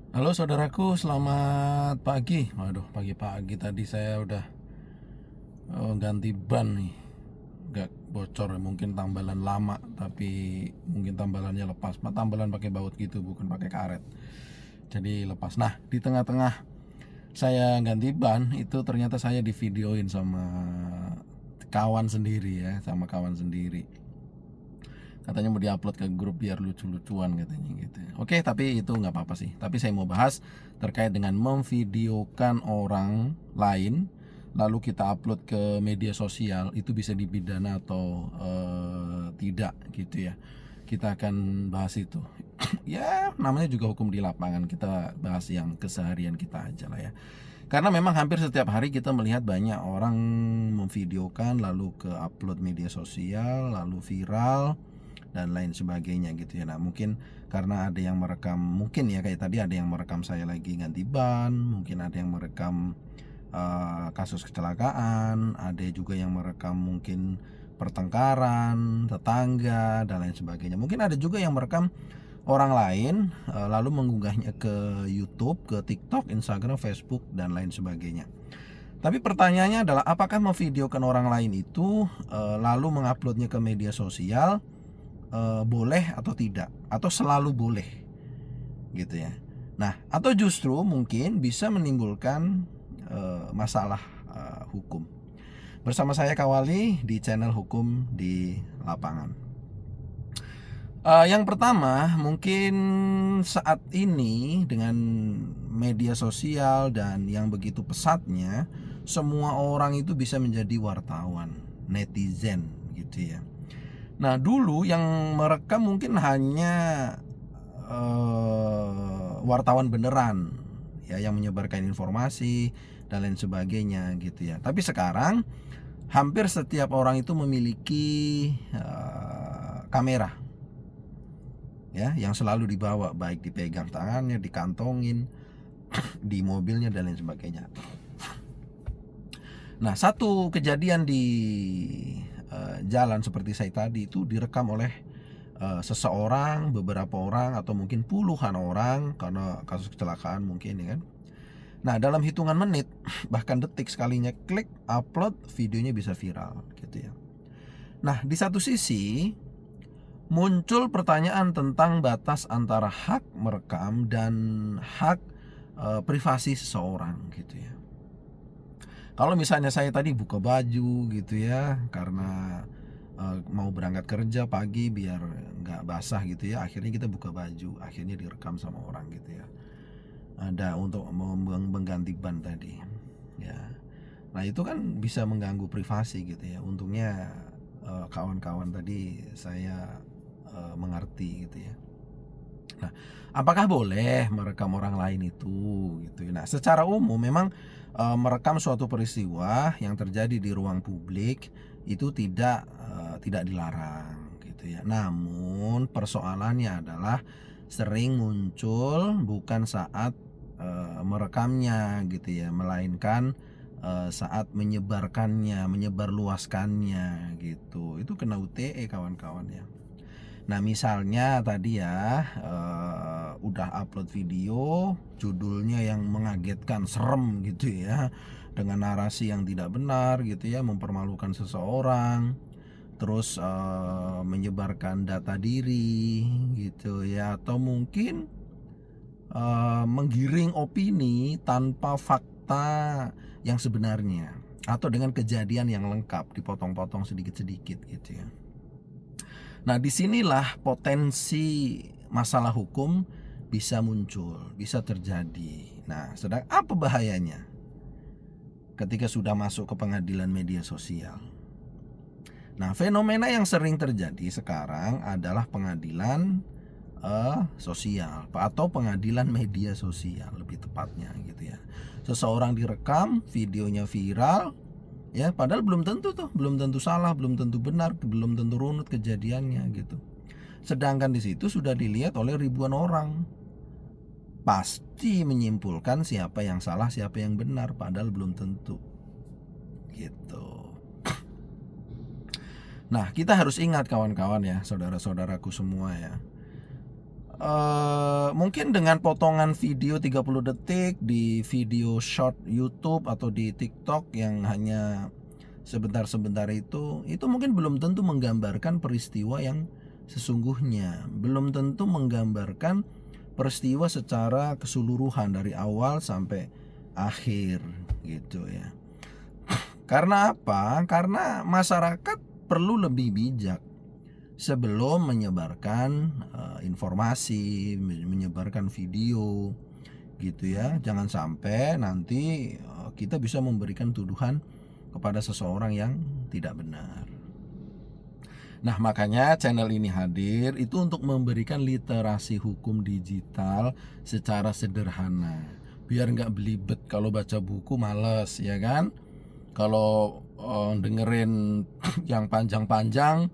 Halo saudaraku, selamat pagi. Waduh, pagi-pagi tadi saya udah ganti ban nih. Gak bocor, mungkin tambalan lama, tapi mungkin tambalannya lepas. Tambalan pakai baut gitu, bukan pakai karet. Jadi lepas. Nah, di tengah-tengah saya ganti ban itu ternyata saya divideoin sama kawan sendiri ya, sama kawan sendiri. Katanya mau diupload ke grup biar lucu-lucuan katanya gitu. Oke, tapi itu nggak apa-apa sih. Tapi saya mau bahas terkait dengan memvideokan orang lain lalu kita upload ke media sosial, itu bisa dipidana atau tidak gitu ya. Kita akan bahas itu. Ya, namanya juga hukum di lapangan. Kita bahas yang keseharian kita aja lah ya. Karena memang hampir setiap hari kita melihat banyak orang memvideokan lalu ke upload media sosial, lalu viral dan lain sebagainya gitu ya. Nah, mungkin karena ada yang merekam, mungkin ya kayak tadi ada yang merekam saya lagi ganti ban, mungkin ada yang merekam kasus kecelakaan, ada juga yang merekam mungkin pertengkaran tetangga dan lain sebagainya. Mungkin ada juga yang merekam orang lain lalu mengunggahnya ke YouTube, ke TikTok, Instagram, Facebook dan lain sebagainya. Tapi pertanyaannya adalah apakah memvideokan orang lain itu lalu menguploadnya ke media sosial boleh atau tidak, atau selalu boleh gitu ya. Nah, atau justru mungkin bisa menimbulkan masalah hukum. Bersama saya Kawali di channel Hukum di Lapangan. Yang pertama, mungkin saat ini dengan media sosial dan yang begitu pesatnya, semua orang itu bisa menjadi wartawan, netizen gitu ya. Nah, dulu yang merekam mungkin hanya wartawan beneran ya, yang menyebarkan informasi dan lain sebagainya gitu ya. Tapi sekarang hampir setiap orang itu memiliki kamera ya, yang selalu dibawa, baik dipegang tangannya, dikantongin, di mobilnya dan lain sebagainya. Nah, satu kejadian di jalan seperti saya tadi itu direkam oleh seseorang, beberapa orang, atau mungkin puluhan orang karena kasus kecelakaan mungkin ya kan. Nah, dalam hitungan menit bahkan detik, sekalinya klik upload, videonya bisa viral gitu ya. Nah, di satu sisi muncul pertanyaan tentang batas antara hak merekam dan hak privasi seseorang gitu ya. Kalau misalnya saya tadi buka baju gitu ya, karena mau berangkat kerja pagi biar nggak basah gitu ya, akhirnya kita buka baju, akhirnya direkam sama orang gitu ya. Ada untuk mengganti ban tadi ya. Nah, itu kan bisa mengganggu privasi gitu ya. Untungnya kawan-kawan tadi saya mengerti gitu ya. Nah, apakah boleh merekam orang lain itu gitu ya. Nah, secara umum memang merekam suatu peristiwa yang terjadi di ruang publik itu tidak dilarang gitu ya. Namun persoalannya adalah sering muncul bukan saat merekamnya gitu ya, melainkan saat menyebarkannya, menyebarluaskannya gitu. Itu kena UTE kawan-kawan ya. Nah, misalnya tadi ya udah upload video, judulnya yang mengagetkan, serem gitu ya, dengan narasi yang tidak benar gitu ya, mempermalukan seseorang, terus menyebarkan data diri gitu ya, atau mungkin menggiring opini tanpa fakta yang sebenarnya, atau dengan kejadian yang lengkap dipotong-potong sedikit-sedikit gitu ya. Nah, disinilah potensi masalah hukum bisa muncul, bisa terjadi. Nah, sedang apa bahayanya ketika sudah masuk ke pengadilan media sosial? Nah, fenomena yang sering terjadi sekarang adalah pengadilan sosial atau pengadilan media sosial lebih tepatnya gitu ya. Seseorang direkam, videonya viral, ya padahal belum tentu tuh, belum tentu salah, belum tentu benar, belum tentu runut kejadiannya gitu. Sedangkan di situ sudah dilihat oleh ribuan orang, pasti menyimpulkan siapa yang salah, siapa yang benar, padahal belum tentu gitu. Nah, kita harus ingat kawan-kawan ya, saudara-saudaraku semua ya, Mungkin dengan potongan video 30 detik di video short YouTube atau di TikTok yang hanya sebentar-sebentar itu mungkin belum tentu menggambarkan peristiwa yang sesungguhnya, belum tentu menggambarkan peristiwa secara keseluruhan dari awal sampai akhir gitu ya. Karena apa? Karena masyarakat perlu lebih bijak sebelum menyebarkan informasi, menyebarkan video gitu ya. Jangan sampai nanti kita bisa memberikan tuduhan kepada seseorang yang tidak benar. Nah, makanya channel ini hadir itu untuk memberikan literasi hukum digital secara sederhana, biar nggak belibet. Kalau baca buku males ya kan, kalau dengerin yang panjang-panjang,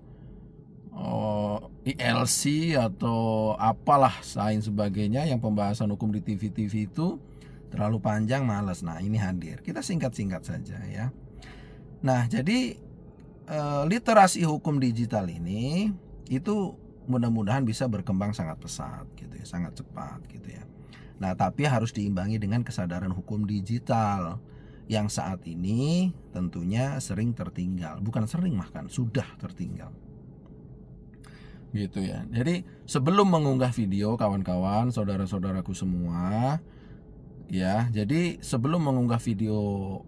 ILC atau apalah lain sebagainya yang pembahasan hukum di TV-TV itu terlalu panjang, malas. Nah, ini hadir, kita singkat-singkat saja ya. Nah, jadi literasi hukum digital ini itu mudah-mudahan bisa berkembang sangat pesat gitu ya, sangat cepat gitu ya. Nah, tapi harus diimbangi dengan kesadaran hukum digital yang saat ini tentunya sering tertinggal, bukan sering, bahkan sudah tertinggal gitu ya. Jadi sebelum mengunggah video, kawan-kawan, saudara-saudaraku semua ya, jadi sebelum mengunggah video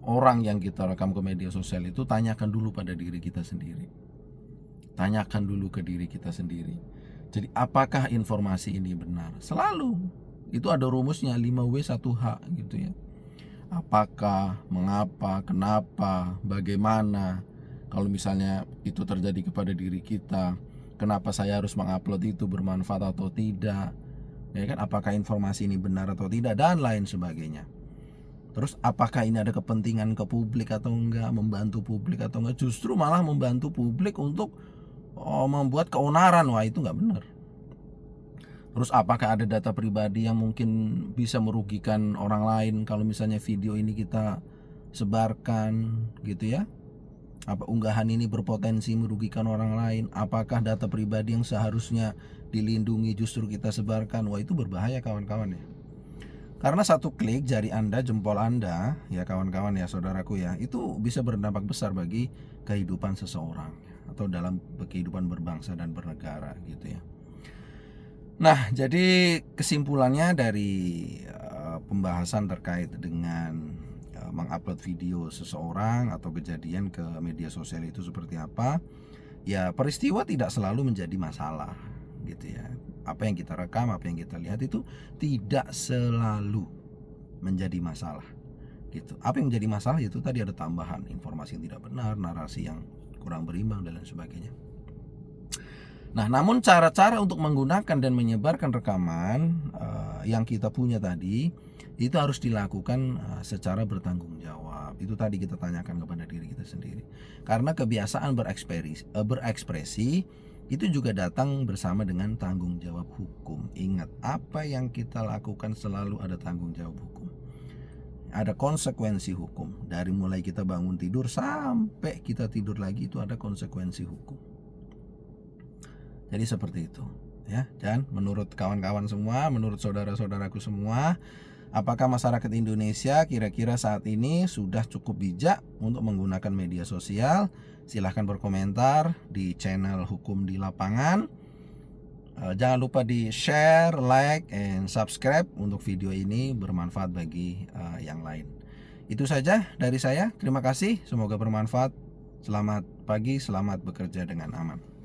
orang yang kita rekam ke media sosial itu, tanyakan dulu pada diri kita sendiri. Tanyakan dulu ke diri kita sendiri. Jadi apakah informasi ini benar? Selalu itu ada rumusnya 5W1H gitu ya. Apakah, mengapa, kenapa, bagaimana. Kalau misalnya itu terjadi kepada diri kita, kenapa saya harus mengupload itu, bermanfaat atau tidak, ya kan, apakah informasi ini benar atau tidak, dan lain sebagainya. Terus apakah ini ada kepentingan ke publik atau enggak, membantu publik atau enggak. Justru malah membantu publik untuk membuat keonaran, wah itu enggak benar. Terus apakah ada data pribadi yang mungkin bisa merugikan orang lain kalau misalnya video ini kita sebarkan gitu ya. Apa unggahan ini berpotensi merugikan orang lain? Apakah data pribadi yang seharusnya dilindungi justru kita sebarkan? Wah itu berbahaya, kawan-kawan ya. Karena satu klik jari Anda, jempol Anda ya kawan-kawan ya, saudaraku ya, itu bisa berdampak besar bagi kehidupan seseorang atau dalam kehidupan berbangsa dan bernegara gitu ya. Nah, jadi kesimpulannya dari pembahasan terkait dengan mengupload video seseorang atau kejadian ke media sosial itu seperti apa? Ya, peristiwa tidak selalu menjadi masalah gitu ya. Apa yang kita rekam, apa yang kita lihat itu tidak selalu menjadi masalah gitu. Apa yang menjadi masalah itu tadi ada tambahan informasi yang tidak benar, narasi yang kurang berimbang dan lain sebagainya. Nah, namun cara-cara untuk menggunakan dan menyebarkan rekaman yang kita punya tadi itu harus dilakukan secara bertanggung jawab. Itu tadi kita tanyakan kepada diri kita sendiri. Karena kebiasaan berekspresi itu juga datang bersama dengan tanggung jawab hukum. Ingat, apa yang kita lakukan selalu ada tanggung jawab hukum. Ada konsekuensi hukum. Dari mulai kita bangun tidur sampai kita tidur lagi itu ada konsekuensi hukum. Jadi seperti itu ya. Dan menurut kawan-kawan semua, menurut saudara-saudaraku semua, apakah masyarakat Indonesia kira-kira saat ini sudah cukup bijak untuk menggunakan media sosial? Silahkan berkomentar di channel Hukum di Lapangan. Jangan lupa di share, like, and subscribe untuk video ini bermanfaat bagi yang lain. Itu saja dari saya. Terima kasih, semoga bermanfaat. Selamat pagi, selamat bekerja dengan aman.